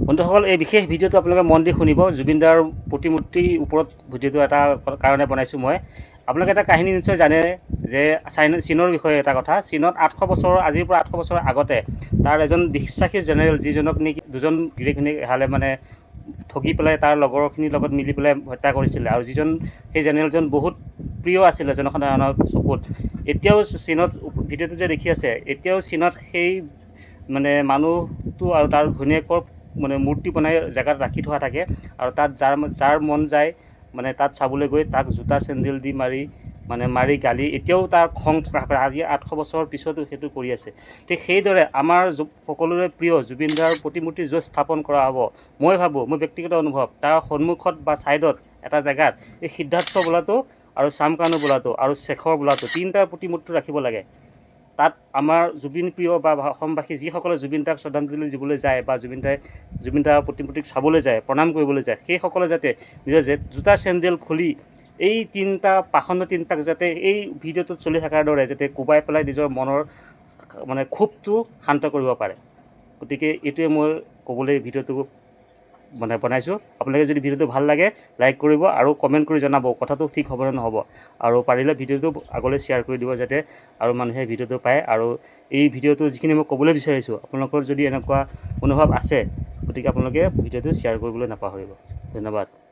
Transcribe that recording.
বন্ধুসকল, এই বিশেষ ভিডিঅ'টো আপোনালোকে মন দি শুনিব। জুবিনদাৰ প্ৰতিমূৰ্তিৰ ওপৰত ভিডিঅ'টো এটা কাৰণে বনাইছোঁ মই। আপোনালোকে এটা কাহিনী নিশ্চয় জানে যে চীনৰ বিষয়ে এটা কথা। চীনত 800 বছৰ, আজিৰ পৰা 800 বছৰ আগতে তাৰ এজন বিশ্বাসী জেনেৰেল, যিজনক নেকি দুজন গিৰিখিনিক হালে মানে ঠগি পেলাই তাৰ লগৰখিনিৰ লগত মিলি পেলাই হত্যা কৰিছিলে, আৰু যিজন সেই জেনেৰেলজন বহুত প্ৰিয় আছিলে জনসাধাৰণৰ চকুত। এতিয়াও চীনত, ভিডিঅ'টো যে দেখি আছে, এতিয়াও চীনত সেই মানে মানুহটো আৰু তাৰ ঘৈণীয়েকৰ মানে মূৰ্তি বনাই জেগাত ৰাখি থোৱা থাকে, আৰু তাত যাৰ মন যায় মানে তাত চাবলৈ গৈ তাক জোতা চেণ্ডেল দি মাৰি গালি, এতিয়াও তাৰ খং প্ৰকাশ কৰে। আজি 800 বছৰৰ পিছতো সেইটো কৰি আছে। ঠিক সেইদৰে আমাৰ সকলোৰে প্ৰিয় জুবিনদাৰ প্ৰতিমূৰ্তি য'ত স্থাপন কৰা হ'ব, মই ভাবোঁ, মোৰ ব্যক্তিগত অনুভৱ, তাৰ সন্মুখত বা ছাইডত এটা জেগাত এই সিদ্ধাৰ্থ বোলাটো আৰু চামকানু বোলাটো আৰু শেখৰ বোলাটো তিনিটাৰ প্ৰতিমূৰ্তি ৰাখিব লাগে। তাত আমাৰ জুবিন প্ৰিয় বা অসমবাসী যিসকলে জুবিনদাক শ্ৰদ্ধাঞ্জলি দিবলৈ যায় বা জুবিনদাৰ প্ৰতিমূৰ্তিক চাবলৈ যায়, প্ৰণাম কৰিবলৈ যায়, সেইসকলে যাতে নিজৰ জোতা চেণ্ডেল খুলি এই পাষণ্ড তিনিটাক যাতে এই ভিডিঅ'টোত চলি থকাৰ দৰে যাতে কোবাই পেলাই নিজৰ মনৰ মানে ক্ষোভটো শান্ত কৰিব পাৰে। গতিকে এইটোৱে মই ক'বলৈ ভিডিঅ'টো বনাইছোঁ। আপোনালোকে যদি ভিডিঅ'টো ভাল লাগে লাইক কৰিব আৰু কমেণ্ট কৰি জনাব কথাটো ঠিক হ'ব নে নহ'ব, আৰু পাৰিলে ভিডিঅ'টো আগলৈ শ্বেয়াৰ কৰি দিব যাতে আৰু মানুহে ভিডিঅ'টো পায়। আৰু এই ভিডিঅ'টো যিখিনি মই ক'বলৈ বিচাৰিছোঁ, আপোনালোকৰ যদি এনেকুৱা মনোভাৱ আছে, গতিকে আপোনালোকে ভিডিঅ'টো শ্বেয়াৰ কৰিবলৈ নাপাহৰিব। ধন্যবাদ।